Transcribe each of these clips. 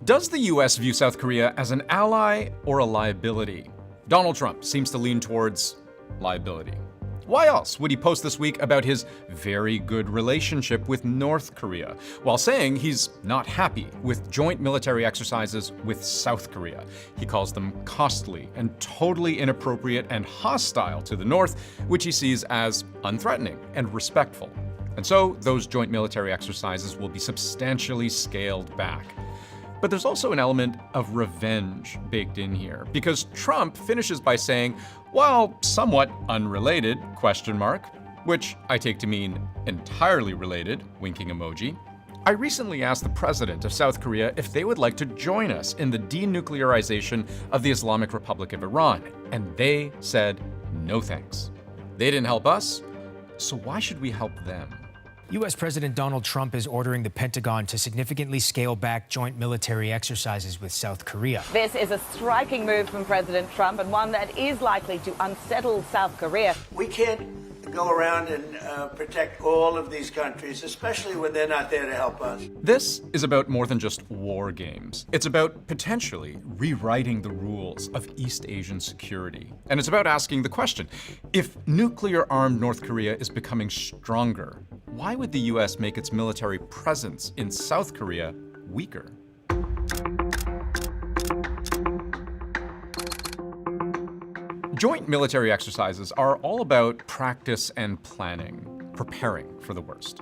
Does the US view South Korea as an ally or a liability? Donald Trump seems to lean towards liability. Why else would he post this week about his very good relationship with North Korea, while saying he's not happy with joint military exercises with South Korea? He calls them costly and totally inappropriate and hostile to the North, which he sees as unthreatening and respectful. And so those joint military exercises will be substantially scaled back. But there's also an element of revenge baked in here, because Trump finishes by saying, while somewhat unrelated, which I take to mean entirely related, winking emoji, I recently asked the president of South Korea if they would like to join us in the denuclearization of the Islamic Republic of Iran, and they said no thanks. They didn't help us, so why should we help them? U.S. President Donald Trump is ordering the Pentagon to significantly scale back joint military exercises with South Korea. This is a striking move from President Trump, and one that is likely to unsettle South Korea. We can't go around and protect all of these countries, especially when they're not there to help us. This is about more than just war games. It's about potentially rewriting the rules of East Asian security. And it's about asking the question, if nuclear-armed North Korea is becoming stronger, why would the US make its military presence in South Korea weaker? Joint military exercises are all about practice and planning, preparing for the worst.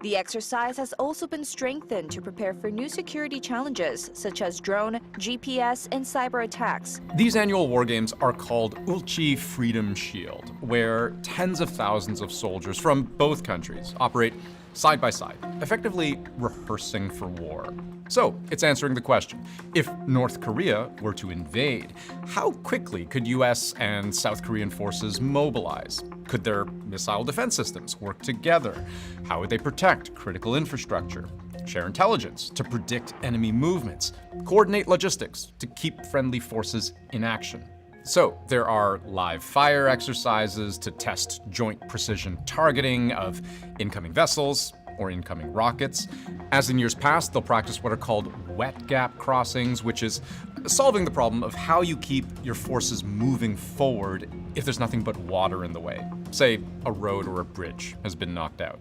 The exercise has also been strengthened to prepare for new security challenges, such as drone, GPS, and cyber attacks. These annual war games are called Ulchi Freedom Shield, where tens of thousands of soldiers from both countries operate side by side, effectively rehearsing for war. So it's answering the question, if North Korea were to invade, how quickly could US and South Korean forces mobilize? Could their missile defense systems work together? How would they protect critical infrastructure? Share intelligence to predict enemy movements? Coordinate logistics to keep friendly forces in action? So there are live fire exercises to test joint precision targeting of incoming vessels or incoming rockets. As in years past, they'll practice what are called wet gap crossings, which is solving the problem of how you keep your forces moving forward if there's nothing but water in the way. Say a road or a bridge has been knocked out.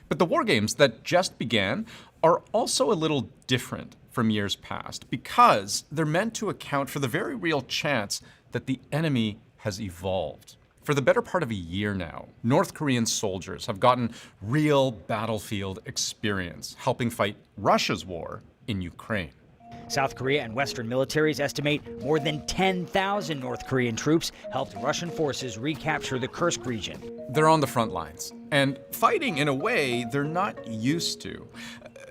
But the war games that just began are also a little different from years past because they're meant to account for the very real chance that the enemy has evolved. For the better part of a year now, North Korean soldiers have gotten real battlefield experience helping fight Russia's war in Ukraine. South Korea and Western militaries estimate more than 10,000 North Korean troops helped Russian forces recapture the Kursk region. They're on the front lines and fighting in a way they're not used to.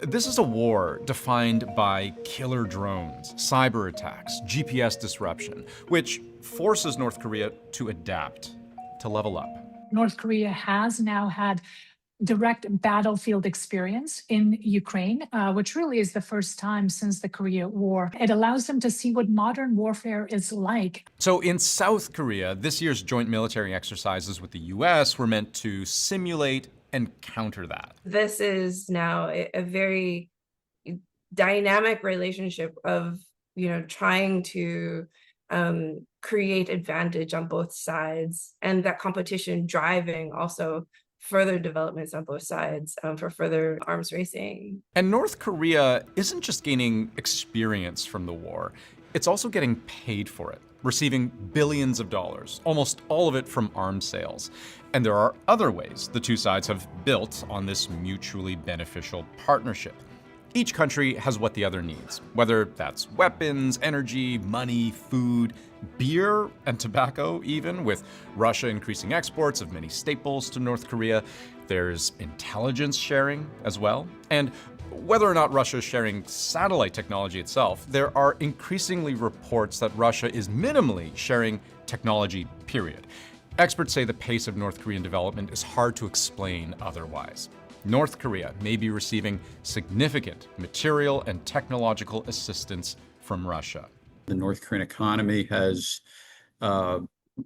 This is a war defined by killer drones, cyber attacks, GPS disruption, which forces North Korea to adapt, to level up. North Korea has now had direct battlefield experience in Ukraine, which really is the first time since the Korea War. It allows them to see what modern warfare is like. So in South Korea, this year's joint military exercises with the US were meant to simulate and counter that. This is now a very dynamic relationship of, trying to create advantage on both sides, and that competition driving also further developments on both sides for further arms racing. And North Korea isn't just gaining experience from the war, it's also getting paid for it, receiving billions of dollars, almost all of it from arms sales. And there are other ways the two sides have built on this mutually beneficial partnership. Each country has what the other needs, whether that's weapons, energy, money, food, beer, and tobacco even, with Russia increasing exports of many staples to North Korea. There's intelligence sharing as well. And whether or not Russia is sharing satellite technology itself, there are increasingly reports that Russia is minimally sharing technology, period. Experts say the pace of North Korean development is hard to explain otherwise. North Korea may be receiving significant material and technological assistance from Russia. The North Korean economy has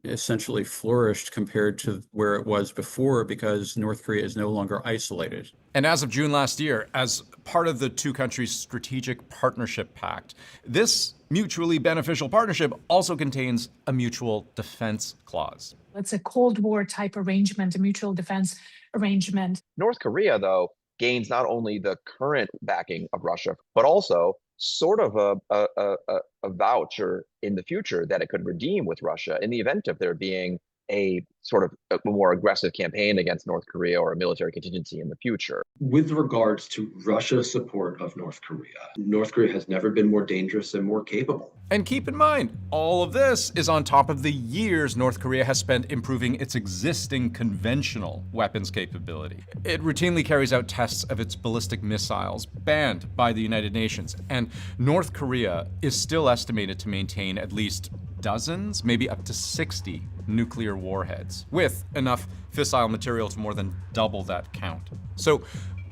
essentially flourished compared to where it was before because North Korea is no longer isolated. And as of June last year, as part of the two countries' strategic partnership pact, this mutually beneficial partnership also contains a mutual defense clause. It's a Cold War type arrangement, a mutual defense arrangement. North Korea, though, gains not only the current backing of Russia, but also sort of a voucher in the future that it could redeem with Russia in the event of there being a sort of a more aggressive campaign against North Korea or a military contingency in the future. With regards to Russia's support of North Korea has never been more dangerous and more capable. And keep in mind, all of this is on top of the years North Korea has spent improving its existing conventional weapons capability. It routinely carries out tests of its ballistic missiles, banned by the United Nations, and North Korea is still estimated to maintain at least dozens, maybe up to 60 nuclear warheads, with enough fissile material to more than double that count. So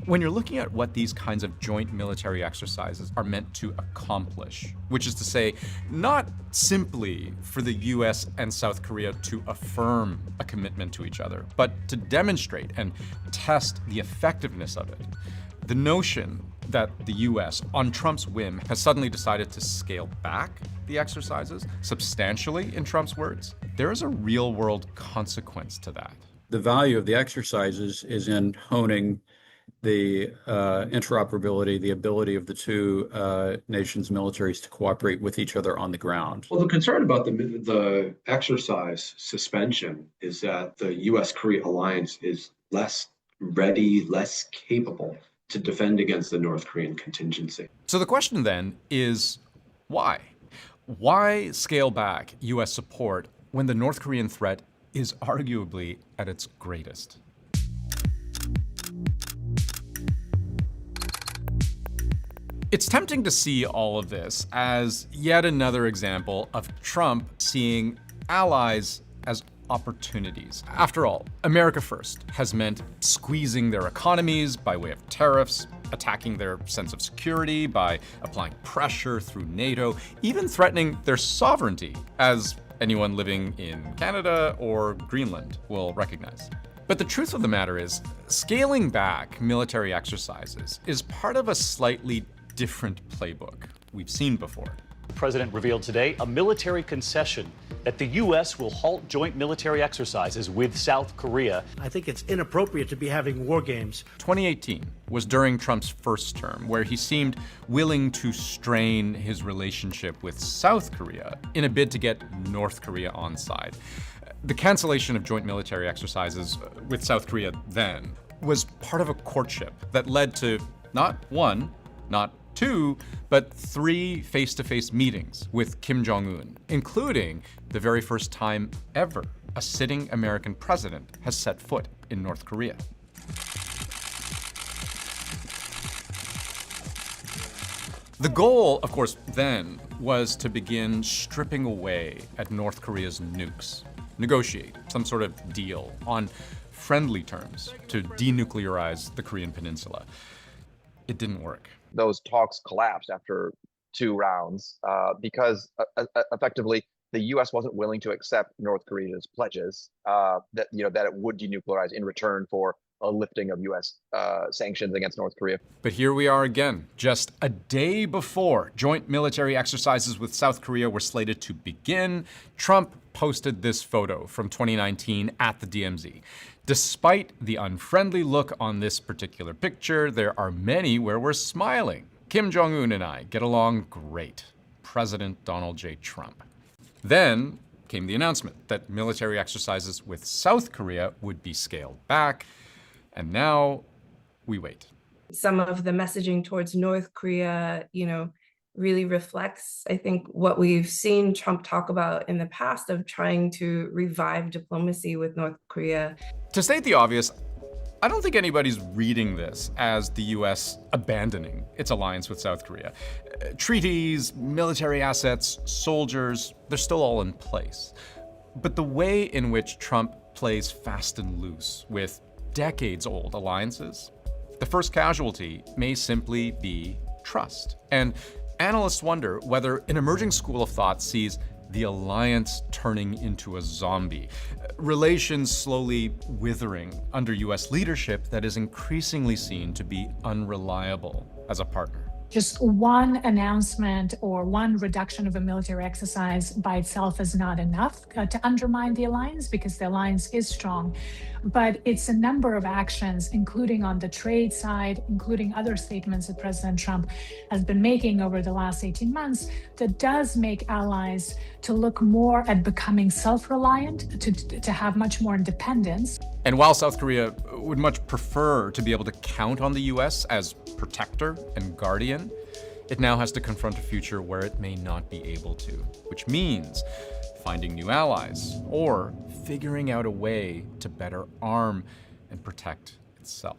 when you're looking at what these kinds of joint military exercises are meant to accomplish, which is to say, not simply for the US and South Korea to affirm a commitment to each other, but to demonstrate and test the effectiveness of it, the notion that the US, on Trump's whim, has suddenly decided to scale back the exercises substantially, in Trump's words, there is a real-world consequence to that. The value of the exercises is in honing the interoperability, the ability of the two nations' militaries to cooperate with each other on the ground. Well, the concern about the exercise suspension is that the U.S.-Korea alliance is less ready, less capable to defend against the North Korean contingency. So the question then is, why? Why scale back U.S. support when the North Korean threat is arguably at its greatest? It's tempting to see all of this as yet another example of Trump seeing allies as opportunities. After all, America First has meant squeezing their economies by way of tariffs, attacking their sense of security by applying pressure through NATO, even threatening their sovereignty, as anyone living in Canada or Greenland will recognize. But the truth of the matter is, scaling back military exercises is part of a slightly different playbook we've seen before. The president revealed today a military concession that the U.S. will halt joint military exercises with South Korea. I think it's inappropriate to be having war games. 2018 was during Trump's first term, where he seemed willing to strain his relationship with South Korea in a bid to get North Korea on side. The cancellation of joint military exercises with South Korea then was part of a courtship that led to not one, not two, but 3 face-to-face meetings with Kim Jong-un, including the very first time ever a sitting American president has set foot in North Korea. The goal, of course, then was to begin stripping away at North Korea's nukes, negotiate some sort of deal on friendly terms to denuclearize the Korean peninsula. It didn't work. Those talks collapsed after 2 rounds because effectively the U.S. wasn't willing to accept North Korea's pledges that it would denuclearize in return for a lifting of U.S. sanctions against North Korea. But here we are again, just a day before joint military exercises with South Korea were slated to begin. Trump posted this photo from 2019 at the DMZ. Despite the unfriendly look on this particular picture, there are many where we're smiling. Kim Jong-un and I get along great. President Donald J. Trump. Then came the announcement that military exercises with South Korea would be scaled back, and now we wait. Some of the messaging towards North Korea, really reflects, I think, what we've seen Trump talk about in the past of trying to revive diplomacy with North Korea. To state the obvious, I don't think anybody's reading this as the U.S. abandoning its alliance with South Korea. Treaties, military assets, soldiers, they're still all in place. But the way in which Trump plays fast and loose with decades-old alliances, the first casualty may simply be trust. And analysts wonder whether an emerging school of thought sees the alliance turning into a zombie, relations slowly withering under US leadership that is increasingly seen to be unreliable as a partner. Just one announcement or one reduction of a military exercise by itself is not enough to undermine the alliance, because the alliance is strong. But it's a number of actions, including on the trade side, including other statements that President Trump has been making over the last 18 months, that does make allies to look more at becoming self-reliant, to have much more independence. And while South Korea would much prefer to be able to count on the US as protector and guardian, it now has to confront a future where it may not be able to, which means finding new allies or figuring out a way to better arm and protect itself.